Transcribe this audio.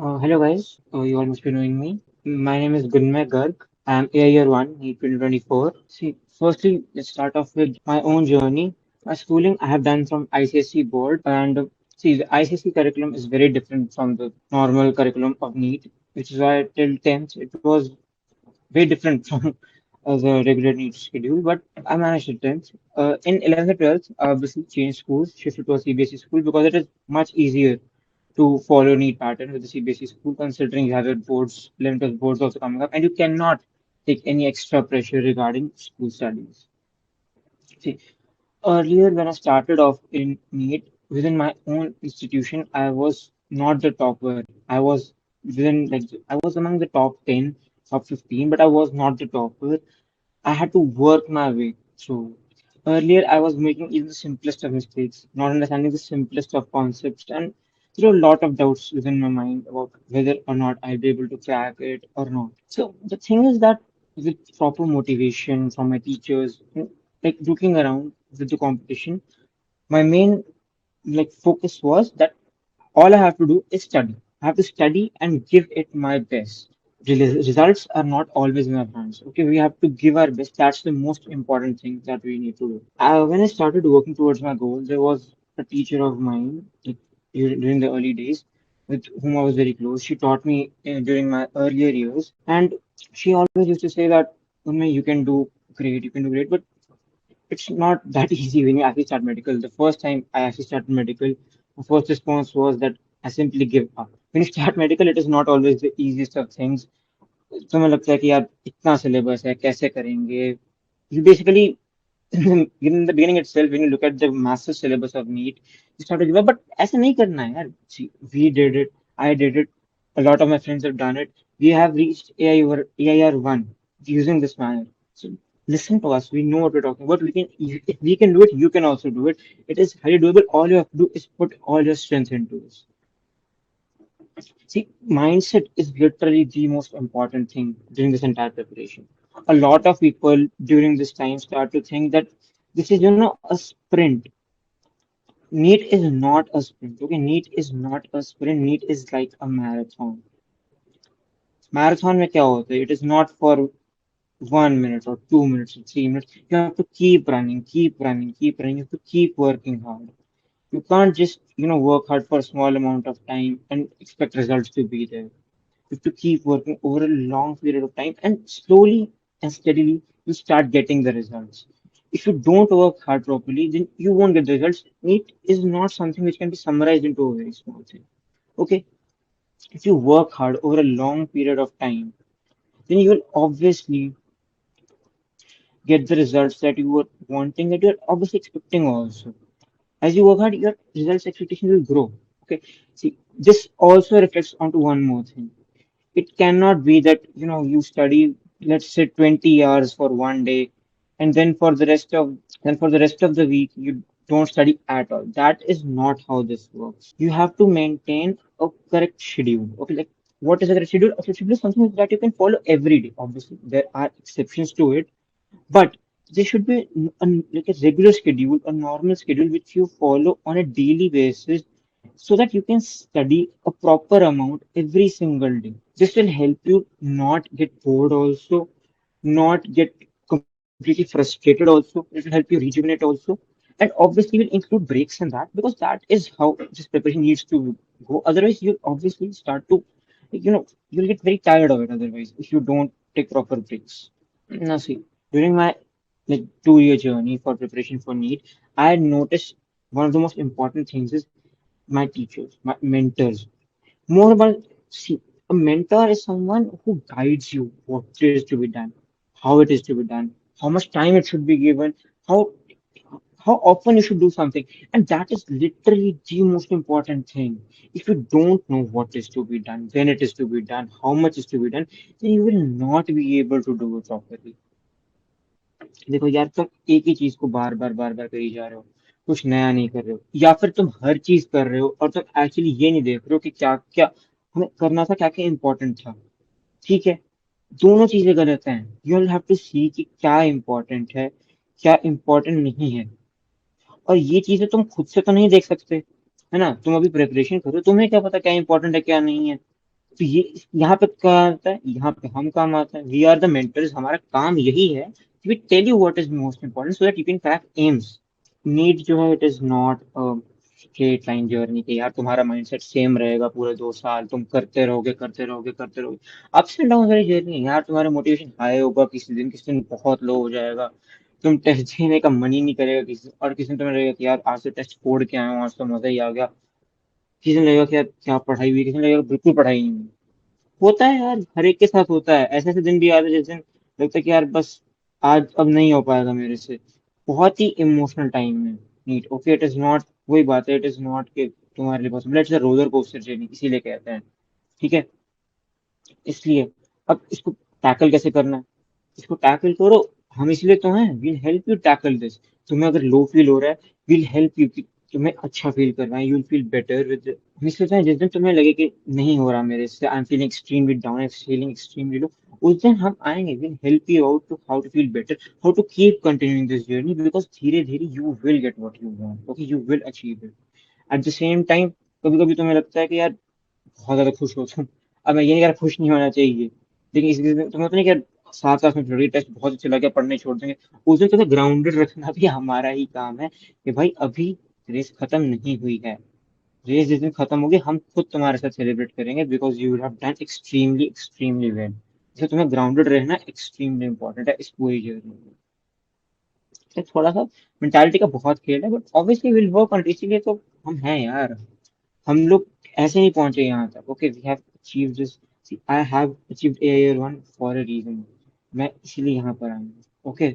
Hello guys, you all must be knowing me. My name is Gunmay Garg. I am A year 1, Neet 2024. See, firstly, let's start off with my own journey. My schooling I have done from ICSE board, and see, the ICSE curriculum is very different from the normal curriculum of NEET, which is why till 10th it was way different from the regular NEET schedule, but I managed it 10th. In 11th and 12th, I obviously changed schools, shifted to a CBSE school because it is much easier to follow NEET pattern with the CBSE school, considering you have your boards, limited boards also coming up, and you cannot take any extra pressure regarding school studies. See, earlier when I started off in NEET, within my own institution, I was not the topper. I was within like I was among the top 10, top 15, but I was not the topper. I had to work my way through. Earlier, I was making even the simplest of mistakes, not understanding the simplest of concepts, and there were a lot of doubts within my mind about whether or not I'll be able to crack it or not. So the thing is that with proper motivation from my teachers, like looking around with the competition, my main like focus was that all I have to do is study. I have to study and give it my best. Results are not always in our hands. Okay, we have to give our best. That's the most important thing that we need to do. When I started working towards my goal, there was a teacher of mine like, during the early days with whom I was very close. She taught me during my earlier years, and she always used to say that, "Unme, you can do great, you can do great," but it's not that easy when you actually start medical. The first time I actually started medical, my first response was that I simply give up. When you start medical, it is not always the easiest of things. तुम्हें लगता है कि यार इतना syllabus है कैसे करेंगे you basically in the beginning itself when you look at the massive syllabus of NEET you start to give up but ऐसा नहीं करना है यार see we did it I did it a lot of my friends have done it we have reached AIR 1 using this manner so listen to us we know what we're talking about we can if we can do it you can also do it it is highly doable all you have to do is put all your strength into this. See, mindset is literally the most important thing during this entire preparation. A lot of people during this time start to think that this is, a sprint. NEET is not a sprint. Okay, NEET is not a sprint. NEET is like a marathon. Marathon में क्या होता है? It is not for 1 minute or 2 minutes or 3 minutes. You have to keep running, keep running, keep running. You have to keep working hard. You can't just, work hard for a small amount of time and expect results to be there. You have to keep working over a long period of time and slowly and steadily you start getting the results. If you don't work hard properly, then you won't get the results. It is not something which can be summarized into a very small thing. Okay, if you work hard over a long period of time, then you will obviously get the results that you were wanting, that you're obviously expecting also. As you work hard, your results expectation will grow. Okay, see, this also reflects onto one more thing. It cannot be that you study let's say 20 hours for one day and then for the rest of the week you don't study at all. That is not how this works. You have to maintain a correct schedule. Okay, like what is a correct schedule? A correct schedule is something that you can follow every day. Obviously there are exceptions to it, but there should be like a regular schedule, a normal schedule which you follow on a daily basis so that you can study a proper amount every single day. This will help you not get bored also, not get completely frustrated also. It will help you rejuvenate also. And obviously will include breaks in that because that is how this preparation needs to go. Otherwise, you'll obviously start to, you'll get very tired of it otherwise if you don't take proper breaks. Now see, during my like 2 year journey for preparation for NEET, I had noticed one of the most important things is my teachers, my mentors. More about see, a mentor is someone who guides you what is to be done, how it is to be done, how much time it should be given, how how often you should do something, and that is literally the most important thing. If you don't know what is to be done, when it is to be done, how much is to be done, then you will not be able to do it properly. देखो यार तुम एक ही चीज को बार बार करी जा रहे हो कुछ नया नहीं कर रहे हो या फिर तुम हर चीज कर रहे हो और तुम एक्चुअली ये नहीं देख रहे हो कि क्या क्या हमें करना था क्या क्या इम्पोर्टेंट था ठीक है दोनों चीजें गलत हैं यू विल हैव टू सी कि क्या इम्पोर्टेंट है क्या इम्पोर्टेंट नहीं है और ये चीजें तुम खुद से तो नहीं देख सकते है ना तुम अभी प्रिपरेशन करो तुम्हें क्या पता क्या इम्पोर्टेंट है क्या नहीं है तो ये यहाँ पे क्या आता है, यहाँ पे हम काम आता है, वी आर द मेंटर्स। हमारा काम यही है कि we tell you what is most important so that you can crack AIIMS. NEET जो है, it is not straight line journey के यार तुम्हारा माइंडसेट सेम रहेगा पूरे 2 साल, तुम करते रहोगे करते रहोगे करते रहोगे। अप्स एंड डाउन वाली जर्नी है यार। तुम्हारा मोटिवेशन हाई होगा किसी दिन बहुत लो हो जाएगा। तुम टेस्ट देने का मन ही नहीं करेगा किसी, और किसी दिन तुम्हें लगेगा कि यार आज तो टेस्ट छोड़ के आया हूँ, आज तो मजा ही आ गया। किसी दिन लगेगा कि यार क्या पढ़ाई हुई, किसी दिन लगेगा बिल्कुल पढ़ाई नहीं हुई। होता है यार, हर एक के साथ होता है। ऐसे ऐसे दिन भी आते हैं जिस दिन लगता है कि यार बस आज अब नहीं हो पाएगा मेरे से। बहुत ही इमोशनल टाइम है NEET. Okay, it is not, वही बात है, इट इज नॉट कि तुम्हारे लिए possible, it's a roller coaster journey, इसीलिए कहते हैं। ठीक है, इसलिए अब इसको टैकल कैसे करना है, इसको टैकल करो। हम इसलिए तो हैं, will help you tackle this. तुम्हें अगर लो फील हो रहा है, विल हेल्प यू कि तुम्हें अच्छा फील करना है, you will feel better with. हम इसलिए तो हैं, जिस दिन तुम्हें लगे कि नहीं हो रहा मेरे से, I am feeling extremely down, feeling extremely low, उस दिन हम आएंगे, will help you out to how to feel better, how to keep continuing this journey, because धीरे धीरे you will get what you want. Okay, you will achieve it. At the same time कभी कभी तुम्हें लगता है कि यार बहुत ज्यादा खुश हो तुम। अब मैं ये नहीं कह रहा खुश नहीं होना चाहिए, लेकिन इस तुम्हें होता नहीं कि यार साथ साथ में थोड़ी टेस्ट बहुत अच्छा लगे, पढ़ने छोड़ देंगे। उस दिन तुम्हें ग्राउंडेड रखना भी हमारा ही काम है कि भाई अभी रेस खत्म नहीं हुई है। रेस जिस दिन खत्म होगी हम खुद तुम्हारे साथ सेलिब्रेट करेंगे, because you have done extremely extremely well. इसलिए तुम्हें ग्राउंडेड रहना एक्सट्रीमली इंपॉर्टेंट है इस पूरी जर्नी में। तो थोड़ा सा मेंटालिटी का बहुत खेल है, but obviously will work on, इसीलिए तो हम हैं यार। हम लोग ऐसे नहीं पहुंचे यहाँ तक। Okay, we have achieved this, I have achieved AIR 1 for a reason. मैं इसीलिए यहाँ पर आया हूँ। ओके,